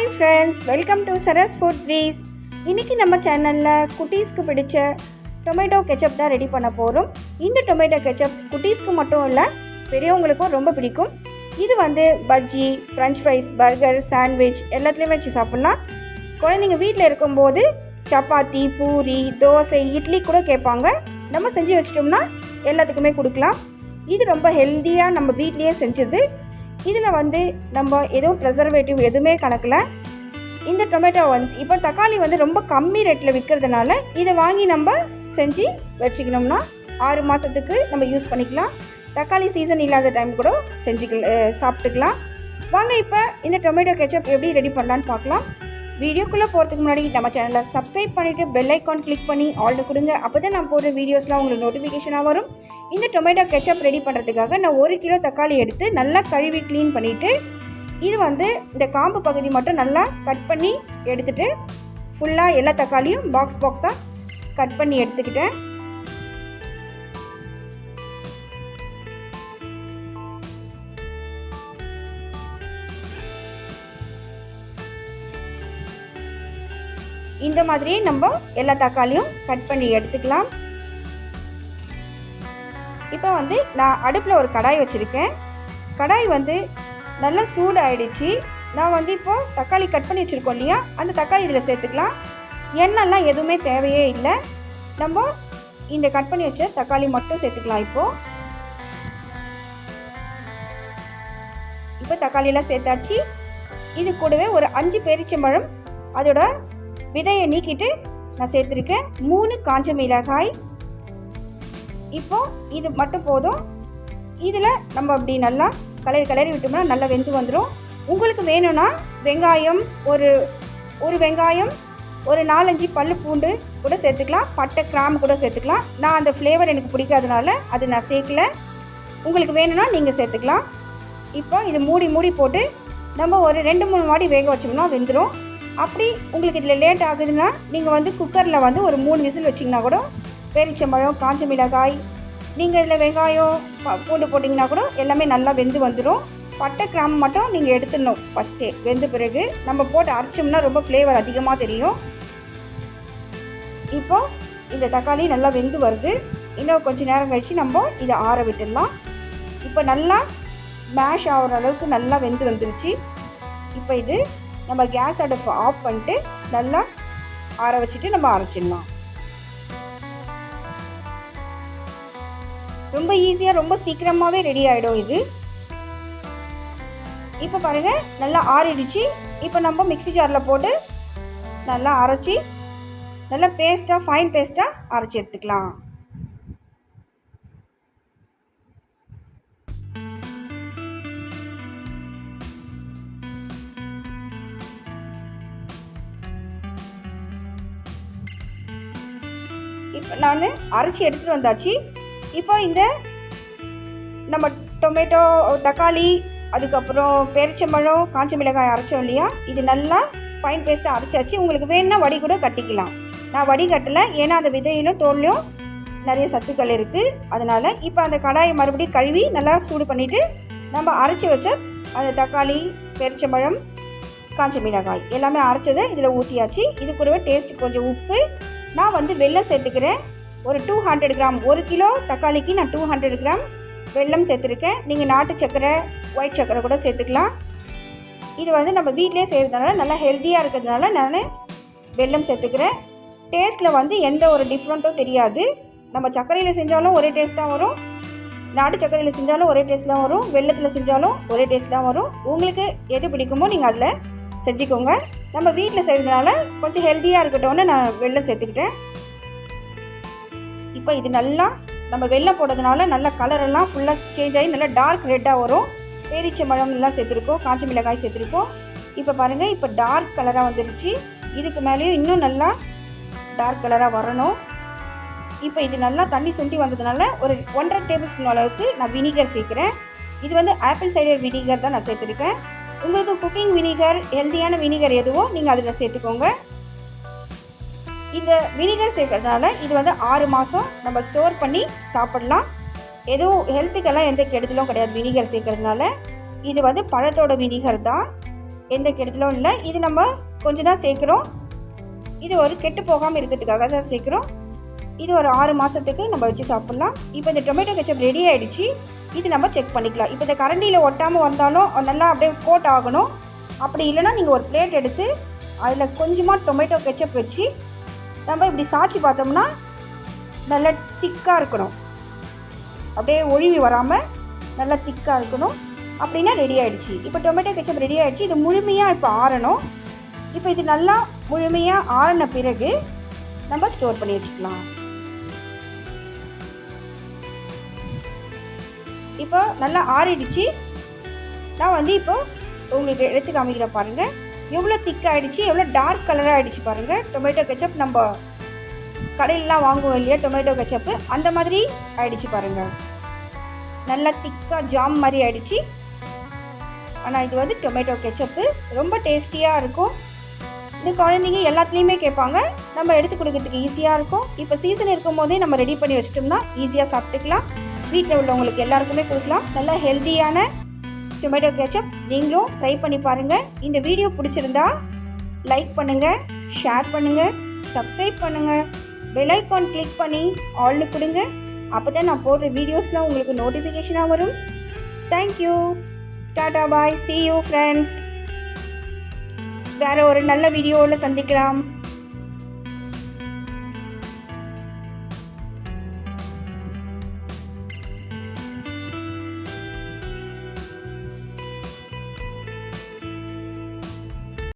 Hi friends, welcome to Saras food please. இன்றைக்கி நம்ம சேனலில் குட்டீஸ்க்கு பிடிச்ச டொமேட்டோ கெச்சப் தான் ரெடி பண்ண போகிறோம். இந்த டொமேட்டோ கெச்சப் குட்டீஸ்க்கு மட்டும் இல்லை, பெரியவங்களுக்கும் ரொம்ப பிடிக்கும். இது bajji, french fries, burger, sandwich எல்லாத்துலேயுமே வச்சு சாப்பிட்லாம். குழந்தைங்க வீட்டில் இருக்கும்போது சப்பாத்தி, பூரி, தோசை, இட்லி கூட கேட்பாங்க. நம்ம செஞ்சு வச்சிட்டோம்னா எல்லாத்துக்குமே கொடுக்கலாம். இது ரொம்ப ஹெல்த்தியாக நம்ம வீட்லேயே செஞ்சது. இதில் நம்ம எதுவும் ப்ரிசர்வேட்டிவ் எதுவுமே கணக்கில். இந்த டொமேட்டோ இப்போ தக்காளி ரொம்ப கம்மி ரேட்டில் விற்கிறதுனால இதை வாங்கி நம்ம செஞ்சு வச்சுக்கணும்னா 6 மாதத்துக்கு நம்ம யூஸ் பண்ணிக்கலாம். தக்காளி சீசன் இல்லாத டைம் கூட சாப்பிட்டுக்கலாம். வாங்க இப்போ இந்த டொமேட்டோ கெச்சப் எப்படி ரெடி பண்ணலான்னு பார்க்கலாம். வீடியோக்குள்ளே போகிறதுக்கு முன்னாடி நம்ம சேனலை சப்ஸ்கிரைப் பண்ணிவிட்டு பெல் ஐக்கான் கிளிக் பண்ணி ஆல்னு கொடுங்க. அப்போ தான் நான் போடுற வீடியோஸ்லாம் உங்களுக்கு நோட்டிஃபிகேஷனாக வரும். இந்த டொமேட்டோ கெச்சப் ரெடி பண்ணுறதுக்காக நான் 1 கிலோ தக்காளி எடுத்து நல்லா கழுவி க்ளீன் பண்ணிவிட்டு, இது இந்த காம்பு பகுதி மட்டும் நல்லா கட் பண்ணி எடுத்துகிட்டு, ஃபுல்லாக எல்லா தக்காளியும் பாக்ஸாக கட் பண்ணி எடுத்துக்கிட்டேன். இந்த மாதிரியே நம்ம எல்லா தக்காளியும் கட் பண்ணி எடுத்துக்கலாம். இப்போ நான் அடுப்பில் ஒரு கடாய் வச்சுருக்கேன். கடாய் நல்லா சூடு ஆகிடுச்சு. நான் இப்போது தக்காளி கட் பண்ணி வச்சுருக்கோம் இல்லையா, அந்த தக்காளி இதில் சேர்த்துக்கலாம். எண்ணெய்லாம் எதுவுமே தேவையே இல்லை. நம்ம இந்த கட் பண்ணி வச்ச தக்காளி மட்டும் சேர்த்துக்கலாம். இப்போ தக்காளியெல்லாம் சேர்த்தாச்சு. இது கூடவே ஒரு 5 பேரிச்சம்பழம் அதோட விதையை நீக்கிட்டு நான் சேர்த்துருக்கேன். 3 காஞ்ச மிளகாய். இப்போது இது மட்டும் போதும். இதில் நம்ம அப்படி நல்லா கலரி விட்டோம்னா நல்லா வெந்து வந்துடும். உங்களுக்கு வேணும்னா வெங்காயம், ஒரு வெங்காயம், ஒரு 4-5 பல்லு பூண்டு கூட சேர்த்துக்கலாம். பட்டை, கிராம்பு கூட சேர்த்துக்கலாம். நான் அந்த ஃப்ளேவர் எனக்கு பிடிக்காதனால அது நான் சேர்க்கல. உங்களுக்கு வேணும்னா நீங்கள் சேர்த்துக்கலாம். இப்போ இது மூடி போட்டு நம்ம ஒரு 2-3 வாட்டி வேக வச்சோம்னா வெந்துடும். அப்படி உங்களுக்கு இதில் லேட் ஆகுதுன்னா நீங்கள் குக்கரில் ஒரு 3 விசில் வச்சிங்கன்னா கூட பேரிச்சம்பழம், காஞ்ச மிளகாய், நீங்கள் இதில் வெங்காயம், பூண்டு போட்டிங்கன்னா கூட எல்லாமே நல்லா வெந்து வந்துடும். பட்டை, கிராம்பு மட்டும் நீங்கள் எடுத்துடணும் ஃபஸ்ட்டே. வெந்த பிறகு நம்ம போட்டு அரைச்சோம்னா ரொம்ப ஃப்ளேவர் அதிகமாக தெரியும். இப்போது இந்த தக்காளி நல்லா வெந்து வருது. இன்னும் கொஞ்சம் நேரம் கழித்து நம்ம இதை ஆற விட்டுடலாம். இப்போ நல்லா மேஷ் ஆகிற அளவுக்கு நல்லா வெந்து வந்துருச்சு. இப்போ இது நம்ம கேஸ் அடுப்பு ஆஃப் பண்ணிட்டு நல்லா ஆற வச்சுட்டு நம்ம அரைச்சிடலாம். ரொம்ப ஈஸியாக, ரொம்ப சீக்கிரமாகவே ரெடி ஆகிடும் இது. இப்போ பாருங்கள், நல்லா ஆறிடுச்சு. இப்போ நம்ம மிக்ஸி ஜாரில் போட்டு நல்லா அரைச்சி நல்லா ஃபைன் பேஸ்ட்டாக அரைச்சி எடுத்துக்கலாம். இப்போ நான் அரைச்சி எடுத்துகிட்டு வந்தாச்சு. இப்போ இந்த நம்ம டொமேட்டோ, தக்காளி, அதுக்கப்புறம் பேரிச்சம்பழம், காஞ்ச மிளகாய் அரைச்சோம் இல்லையா, இது நல்லா ஃபைன் பேஸ்ட்டாக அரைச்சாச்சு. உங்களுக்கு வேணும்னா வடி கூட கட்டிக்கலாம். நான் வடி கட்டலை, ஏன்னா அந்த விதையிலும் தோல்லையும் நிறைய சத்துக்கள் இருக்குது. அதனால் இப்போ அந்த கடாயை மறுபடியும் கழுவி நல்லா சூடு பண்ணிவிட்டு நம்ம அரைச்சி வச்ச அந்த தக்காளி, பேரிச்சம்பழம், காஞ்ச மிளகாய் எல்லாமே அரைச்சதை இதில் ஊற்றியாச்சு. இது கூடவே டேஸ்ட்டு கொஞ்சம் உப்பு, நான் வெல்லம் சேர்த்துக்கிறேன். ஒரு 200 கிராம், 1 கிலோ தக்காளிக்கு நான் 200 கிராம் வெல்லம் சேர்த்துருக்கேன். நீங்கள் நாட்டு சர்க்கரை, ஒயிட் சர்க்கரை கூட சேர்த்துக்கலாம். இது நம்ம வீட்டிலே செய்கிறதுனால நல்லா ஹெல்த்தியாக இருக்கிறதுனால நான் வெல்லம் சேர்த்துக்கிறேன். டேஸ்ட்டில் எந்த ஒரு டிஃப்ரெண்ட்டும் தெரியாது. நம்ம சர்க்கரையில் செஞ்சாலும் ஒரே டேஸ்ட் தான் வரும், நாட்டு சர்க்கரையில் செஞ்சாலும் ஒரே டேஸ்ட் தான் வரும், வெல்லத்தில் செஞ்சாலும் ஒரே டேஸ்ட் தான் வரும். உங்களுக்கு எது பிடிக்குமோ நீங்கள் அதில் செஞ்சுக்கோங்க. நம்ம வீட்டில் செய்கிறதுனால கொஞ்சம் ஹெல்த்தியாக இருக்கட்டும்னு நான் வெல்லம் சேர்த்துக்கிட்டேன். இப்போ இது நல்லா நம்ம வெல்லம் போடுறதுனால நல்லா கலரெல்லாம் ஃபுல்லாக சேஞ்ச் ஆகி நல்லா டார்க் ரெட்டாக வரும். பேரிச்சம்பழம் எல்லாம் சேர்த்துருக்கோம், காஞ்ச மிளகாய் சேர்த்துருக்கோம். இப்போ பாருங்கள், இப்போ டார்க் கலராக வந்துருச்சு. இதுக்கு மேலேயும் இன்னும் நல்லா டார்க் கலராக வரணும். இப்போ இது நல்லா தண்ணி சுண்டி வந்ததுனால ஒரு 1.5 டேபிள் ஸ்பூன் அளவுக்கு நான் வினிகர் சேர்க்குறேன். இது ஆப்பிள் சைடர் வினிகர் தான் நான் சேர்த்துருக்கேன். உங்களுக்கு குக்கிங் வினிகர், ஹெல்த்தியான வினிகர் எதுவோ நீங்கள் அதில் சேர்த்துக்கோங்க. இந்த வினிகர் சேர்க்கறதுனால இது 6 மாதம் நம்ம ஸ்டோர் பண்ணி சாப்பிடலாம். எதுவும் ஹெல்த்துக்கெல்லாம் எந்த கெடுதலும் கிடையாது வினிகர் சேர்க்கறதுனால. இது பழத்தோட வினிகர் தான். எந்த கெடுதலும் இல்லை. இது நம்ம கொஞ்சம் தான் சேர்க்குறோம். இது ஒரு கெட்டு போகாமல் இருக்கிறதுக்காக தான் சேர்க்குறோம். இது ஒரு 6 மாதத்துக்கு நம்ம வச்சு சாப்பிட்லாம். இப்போ இந்த டொமேட்டோ கெச்சப் ரெடி ஆகிடுச்சு. இது நம்ம செக் பண்ணிக்கலாம். இப்போ இந்த கரண்டியில் ஒட்டாமல் வந்தாலும் நல்லா அப்படியே கோட் ஆகணும். அப்படி இல்லைனா நீங்கள் ஒரு பிளேட் எடுத்து அதில் கொஞ்சமாக டொமேட்டோ கெச்சப் வச்சு நம்ம இப்படி சாய்ச்சி பார்த்தோம்னா நல்லா திக்காக இருக்கணும். அப்படியே ஒழுவி வராமல் நல்லா திக்காக இருக்கணும். அப்படின்னா ரெடி ஆகிடுச்சு. இப்போ டொமேட்டோ கெச்சப் ரெடி ஆகிடுச்சு. இது முழுமையாக இப்போ ஆறணும். இப்போ இது நல்லா முழுமையாக ஆறின பிறகு நம்ம ஸ்டோர் பண்ணி வச்சுக்கலாம். இப்போ நல்லா ஆறிடுச்சு. நான் இப்போ உங்களுக்கு எடுத்து காமிக்கிற பாருங்கள். எவ்வளோ திக்காகிடுச்சு, எவ்வளோ டார்க் கலராக ஆகிடுச்சு பாருங்கள். டொமேட்டோ கெச்சப் நம்ம கடையிலலாம் வாங்குவோம் இல்லையா டொமேட்டோ கெச்சப்பு, அந்த மாதிரி ஆகிடுச்சு பாருங்கள். நல்லா திக்காக ஜாம் மாதிரி ஆகிடுச்சு. ஆனால் இது டொமேட்டோ கெச்சப்பு ரொம்ப டேஸ்டியாக இருக்கும். இந்த குழந்தைங்க எல்லாத்துலேயுமே கேட்பாங்க. நம்ம எடுத்து கொடுக்கறதுக்கு ஈஸியாக இருக்கும். இப்போ சீசன் இருக்கும் போதே நம்ம ரெடி பண்ணி வச்சிட்டோம்னா ஈஸியாக சாப்பிட்டுக்கலாம். வீட்டில் உள்ளவங்களுக்கு எல்லாருக்குமே கொடுக்கலாம். நல்லா ஹெல்த்தியான டொமேட்டோ கெச்சப் நீங்களும் ட்ரை பண்ணி பாருங்கள். இந்த வீடியோ பிடிச்சிருந்தா லைக் பண்ணுங்கள், ஷேர் பண்ணுங்கள், சப்ஸ்கிரைப் பண்ணுங்கள், பெல் ஐக்கான் கிளிக் பண்ணி ஆல்னு கொடுங்க. அப்போ தான் நான் போடுற வீடியோஸ்லாம் உங்களுக்கு நோட்டிஃபிகேஷனாக வரும். Thank you. Tata bye. see you friends. வேறு ஒரு நல்ல வீடியோவில் சந்திக்கலாம்.